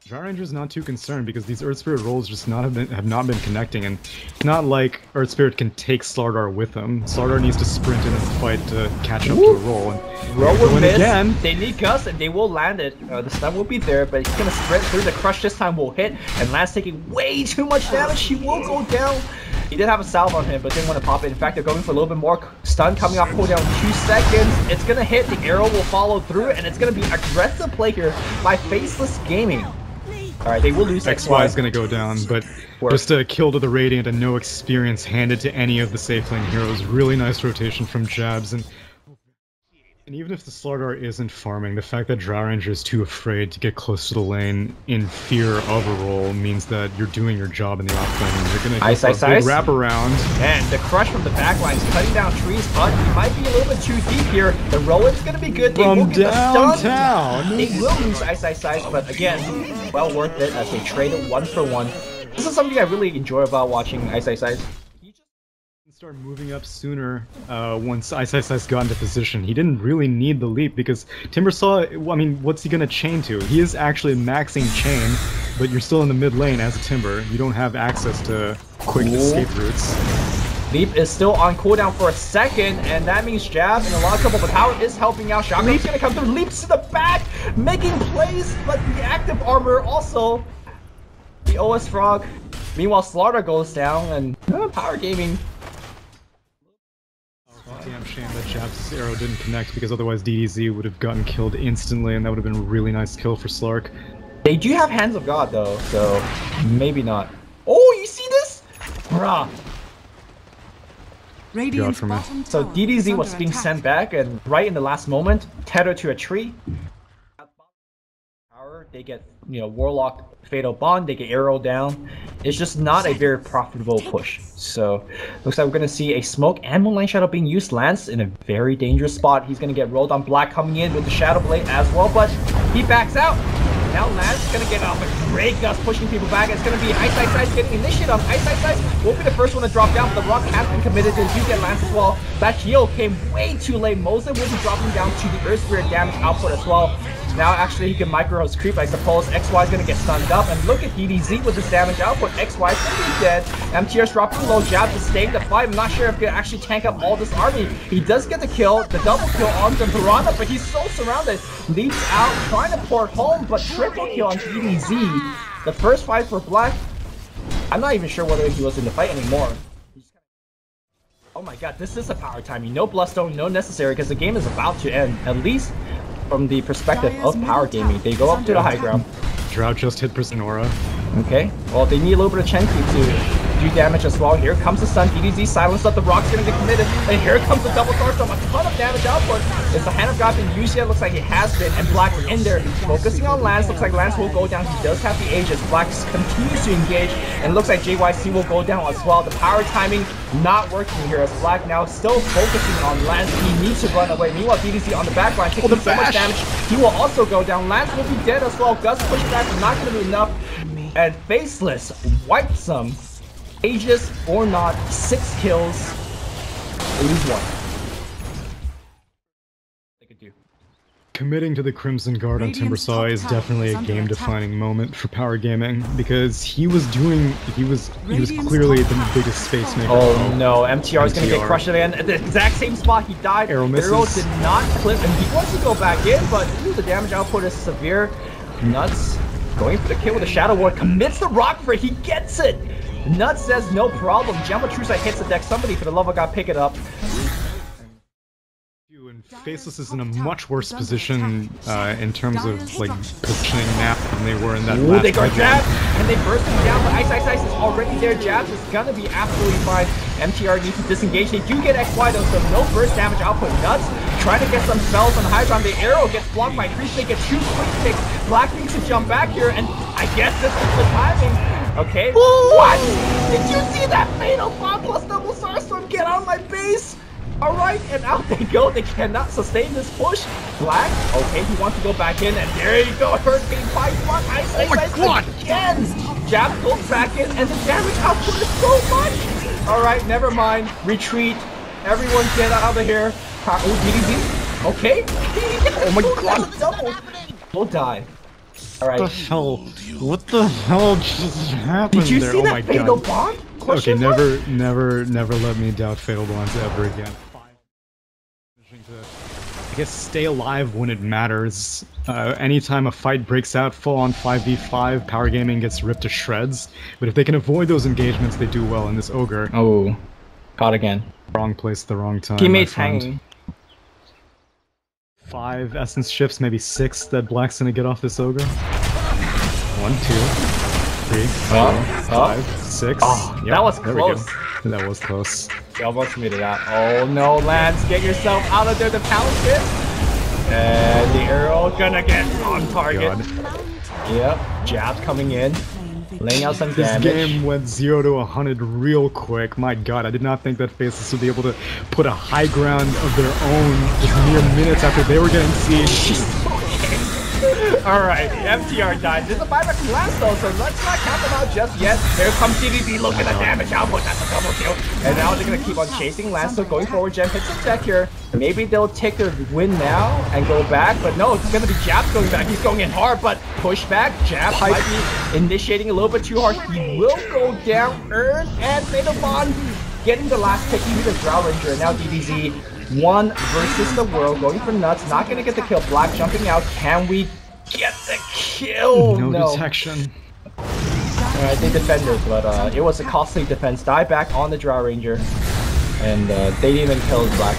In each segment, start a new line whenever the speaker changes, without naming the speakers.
Dry Ranger's not too concerned because these Earth Spirit rolls just have not been connecting, and it's not like Earth Spirit can take Slardar with him. Slardar needs to sprint in and fight to catch up to a roll. And
roll will miss.
Again.
They need Gus and they will land it. The stun will be there, but he's gonna sprint through. The crush this time will hit, and Lance taking way too much damage. He will go down. He did have a salve on him, but didn't want to pop it. In fact, they're going for a little bit more. Stun coming off cooldown 2 seconds. It's gonna hit. The arrow will follow through, and it's gonna be aggressive play here by Faceless Gaming. Alright, they will lose
XY is going to go down, but just a kill to the Radiant and no experience handed to any of the safe lane heroes. Really nice rotation from Jabs, and even if the Slardar isn't farming, the fact that Drow Ranger is too afraid to get close to the lane in fear of a roll means that you're doing your job in the offlane, and you're going to go for a big wrap around.
And the crush from the backline is cutting down trees, but he might be a little bit too deep here. The roll is going to be good. They will get the stun. They will lose iceiceice, but again, well worth it as they trade it 1 for 1. This is something I really enjoy about watching iceiceice.
Start moving up sooner once iceiceice got into position. He didn't really need the leap because Timber saw, I mean, what's he gonna chain to? He is actually maxing chain, but you're still in the mid lane as a Timber. You don't have access to quick escape routes.
Leap is still on cooldown for a second, and that means Jab in a lot of trouble, but Power is helping out. Shotgun's gonna come through, leaps to the back, making plays, but the active armor also, the OS Frog. Meanwhile, Slaughter goes down, and Power Gaming.
Damn shame that Jabs' arrow didn't connect, because otherwise DDZ would have gotten killed instantly, and that would have been a really nice kill for Slark.
They do have Hands of God though, so maybe not. Oh, you see this? Bruh. So DDZ was being sent back, and right in the last moment, tethered to a tree. They get, you know, Warlock Fatal Bond, they get arrow down. It's just not a very profitable push. So looks like we're gonna see a smoke and Moonlight Shadow being used. Lance in a very dangerous spot. He's gonna get rolled on. Black coming in with the Shadow Blade as well, but he backs out. Now Lance is gonna get off a great Gus pushing people back. It's gonna be iceiceice getting initiated on. iceiceice won't be the first one to drop down, but the rock has been committed. They do get Lance as well. That heal came way too late. Moza will be dropping down to the Earth Spirit damage output as well. Now actually he can micro his creep, I suppose. XY is gonna get stunned up, and look at DDZ with his damage output. XY is gonna be dead. MTR's dropping low. Jab to stay the fight. I'm not sure if he can actually tank up all this army. He does get the kill, the double kill on the Piranha, but he's so surrounded. Leaps out, trying to port home, but triple kill on DDZ. The first fight for Black. I'm not even sure whether he was in the fight anymore. Oh my god, this is a power timing. No Bloodstone, no necessary, because the game is about to end. At least from the perspective of Power Gaming. They go up to the high ground.
Drow just hit Prisonora.
Okay, well they need a little bit of Chen Ki to do damage as well. Here comes the stun. DDZ silence up. The rock's gonna get committed. And here comes the double Starstorm. A ton of damage output. Is the Hand of God been used yet? Looks like it has been. And Black in there. Focusing on Lance. Looks like Lance will go down. He does have the Aegis. Black continues to engage. And looks like JYC will go down as well. The power timing not working here as Black now still focusing on Lance. He needs to run away. Meanwhile, DDZ on the back line taking so much damage. He will also go down. Lance will be dead as well. Gus pushback is not going to be enough. And Faceless wipes them. Aegis or not, 6 kills. They lose 1. They could do.
Committing to the Crimson Guard on Timbersaw is definitely a game-defining moment for Power Gaming, because he was clearly the biggest space maker.
Oh no, MTR is gonna get crushed again at the exact same spot he died.
Arrow misses.
Arrow did not clip, and he wants to go back in, but the damage output is severe. Nuts going for the kill with the Shadow Ward, commits the rock for it, he gets it. Nuts says no problem. Jamotrusa hits the deck. Somebody for the love of God pick it up.
And Faceless is in a much worse position in terms of like positioning now than they were in that last
they got Jab, and they burst him down, but iceiceice is already there. Jabs is gonna be absolutely fine. MTR needs to disengage. They do get XY though, so no burst damage output. Nuts trying to get some spells on the high ground. The arrow gets blocked by 3. They get 2 quick picks. Black needs to jump back here, and I guess this is the timing. Okay. What? Did you see that fatal bomb plus double Starstorm? Get out of my base! Alright, and out they go. They cannot sustain this push. Black, okay, he wants to go back in, and there you go. Hurricane Pipe block, iceiceice again! Jab goes back in, and the damage output is so much! Alright, never mind. Retreat. Everyone get out of here. Oh, DDZ. Okay. Oh my god. Double. We'll die. All right.
What the hell? What the hell just happened
Did you
there?
see
Oh
that
my
fatal
god.
bond?
Okay,
Question mark?
never let me doubt fatal bonds ever again. I guess stay alive when it matters. Anytime a fight breaks out full on 5v5, Power Gaming gets ripped to shreds. But if they can avoid those engagements, they do well in this Ogre.
Oh, caught again.
Wrong place at the wrong time,
Teammates
my friend.
hanging.
5 essence chips, maybe 6 that Black's gonna get off this Ogre. 1, 2, 3, 4, 5, 6.
Oh,
Yep,
that was
there we
close.
go. That was close.
You almost made it out. Oh no, Lance, get yourself out of there, the pound it. And the arrow gonna get on target.
God.
Yep, jab coming in. Laying out some
This
damage.
game went 0 to 100 real quick. My god, I did not think that Faceless would be able to put a high ground of their own just mere minutes after they were getting sieged.
Alright, MTR died. There's a buyback from Lance though, so let's not count them out just yet. Here comes DDD, look at the damage output, that's a double kill. And now they're gonna keep on chasing Lance, so going forward, Gem hits the tech here. Maybe they'll take their win now and go back, but no, it's gonna be Jab going back. He's going in hard, but push back. Jab might be initiating a little bit too hard. He will go down, earn, and Fatal Bond getting the last pick. He was a Drow Ranger, and now DDZ. One versus the world, going for nuts, not gonna get the kill. Black jumping out, can we get the kill?
No detection.
I think defenders, but it was a costly defense. Die back on the Drow Ranger, and they didn't even kill Black.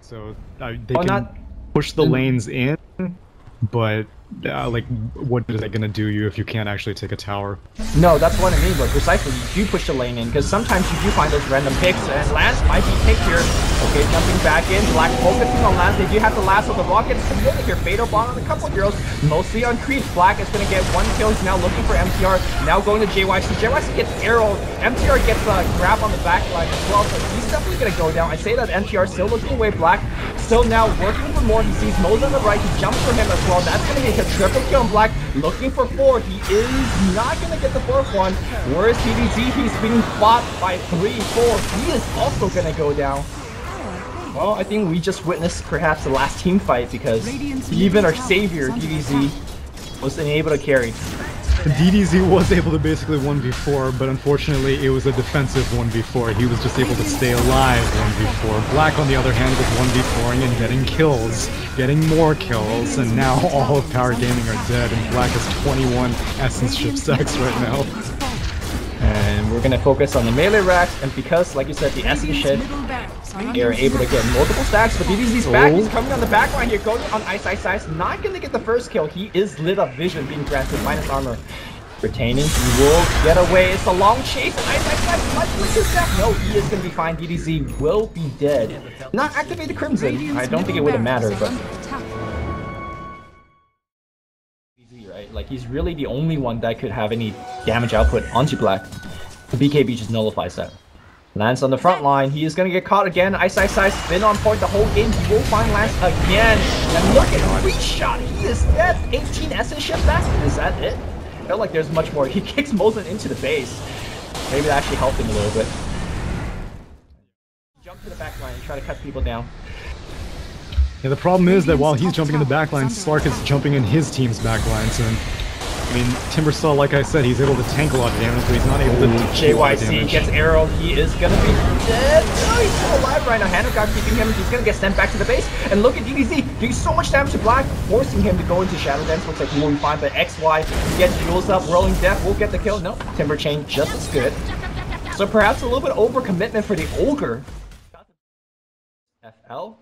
So they can push the lanes in, but like, what is that gonna do you if you can't actually take a tower?
No, that's what I mean, but precisely, you do push the lane in, because sometimes you do find those random picks, and Lance might be picked here. Okay, jumping back in, Black focusing on Lance, they do have the last of the rockets together here, Fatal Bond on a couple of heroes, mostly on creeps. Black is going to get one kill, he's now looking for MTR, now going to JYC. JYC gets arrowed, MTR gets a grab on the back line as well, so he's definitely going to go down. I say that MTR still looking away, Black still now working for more. He sees Mose on the right, he jumps for him as well. That's going to get a triple kill on Black, looking for 4. He is not going to get the 4th one. Whereas DDZ, he's being fought by 3, 4. He is also going to go down. Well, I think we just witnessed perhaps the last team fight, because even our savior, DDZ, wasn't able to carry.
DDZ was able to basically 1v4, but unfortunately it was a defensive 1v4. He was just able to stay alive 1v4. Black, on the other hand, was 1v4ing and getting kills, getting more kills, and now all of Power Gaming are dead, and Black has 21 essence chip stacks right now.
And we're gonna focus on the melee racks, and because, like you said, the essence shift, they're able to get multiple stacks, but DDZ's back, he's coming on the back line here, going on iceiceice, not gonna get the first kill. He is lit up vision being granted, minus armor. Retaining, he will get away. It's a long chase, and iceiceice might flick his death. No, he is gonna be fine. DDZ will be dead. Not activate the Crimson. I don't think it would have mattered, but right? Like, he's really the only one that could have any damage output onto Black. The BKB just nullifies that. Lance on the front line, he is going to get caught again. iceiceice been on point the whole game. He will find Lance again. And look at Reach Shot, he is dead. 18 essence shift back. Is that it? I feel like there's much more. He kicks Mosin into the base. Maybe that actually helped him a little bit. Jump to the back line and try to cut people down.
Yeah, the problem is that while he's jumping in the backline, Slark is jumping in his team's backlines, and I mean, Timbersaw, like I said, he's able to tank a lot of damage, but he's not able to do a lot of
JYC
damage.
gets arrowed, he is gonna be dead. No, he's still alive right now. Hanogard keeping him, he's gonna get sent back to the base. And look at DDZ, doing so much damage to Black, forcing him to go into Shadow Dance. Looks like he will be fine, but XY gets Jules up, Whirling Death will get the kill. No, Timber Chain just as good. So perhaps a little bit overcommitment for the Ogre. FL,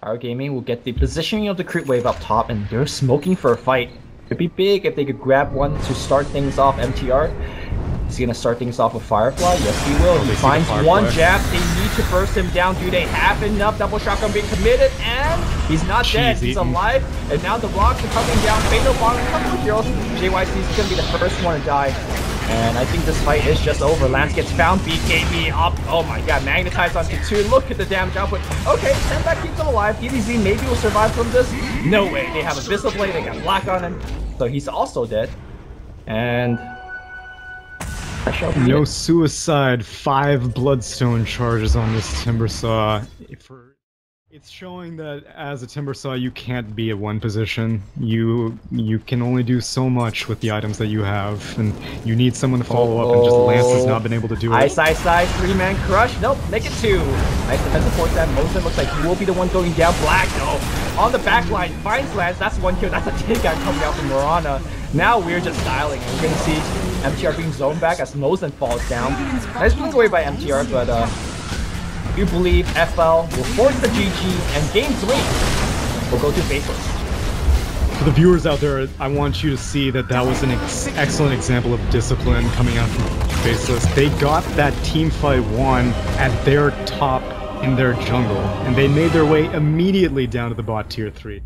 Power Gaming will get the positioning of the creep wave up top, and they're smoking for a fight. It'd be big if they could grab one to start things off. MTR, is he gonna start things off with Firefly? Yes, he will. He finds one jab. They need to burst him down. Do they have enough? Double shotgun being committed, and he's not dead. He's alive. And now the rocks are coming down. Fatal Bond, a couple of heroes. JYC is gonna be the first one to die. And I think this fight is just over. Lance gets found. BKB up. Oh my god, magnetized onto 2. Look at the damage output. Okay, Sandback keeps him alive. DDZ maybe will survive from this. No way. They have a Abyssal Blade. They got Black on him. So he's also dead. And I shall be
no
it.
suicide, 5 bloodstone charges on this Timbersaw. It's showing that as a Timbersaw, you can't be at one position. You can only do so much with the items that you have, and you need someone to follow up, and just Lance has not been able to do it.
iceiceice, 3-man crush. Nope, make it 2. Nice defensive force that. Mosen looks like he will be the one going down. Black, no. On the back line, finds Lance. That's 1 kill. That's a takeout coming out from Mirana. Now we're just styling. We're going to see MTR being zoned back as Mosen falls down. Nice blink away by MTR, but you believe FL will force the GG, and game 3 will go to Faceless.
For the viewers out there, I want you to see that that was an excellent example of discipline coming out from Faceless. They got that teamfight won at their top in their jungle, and they made their way immediately down to the bot tier 3.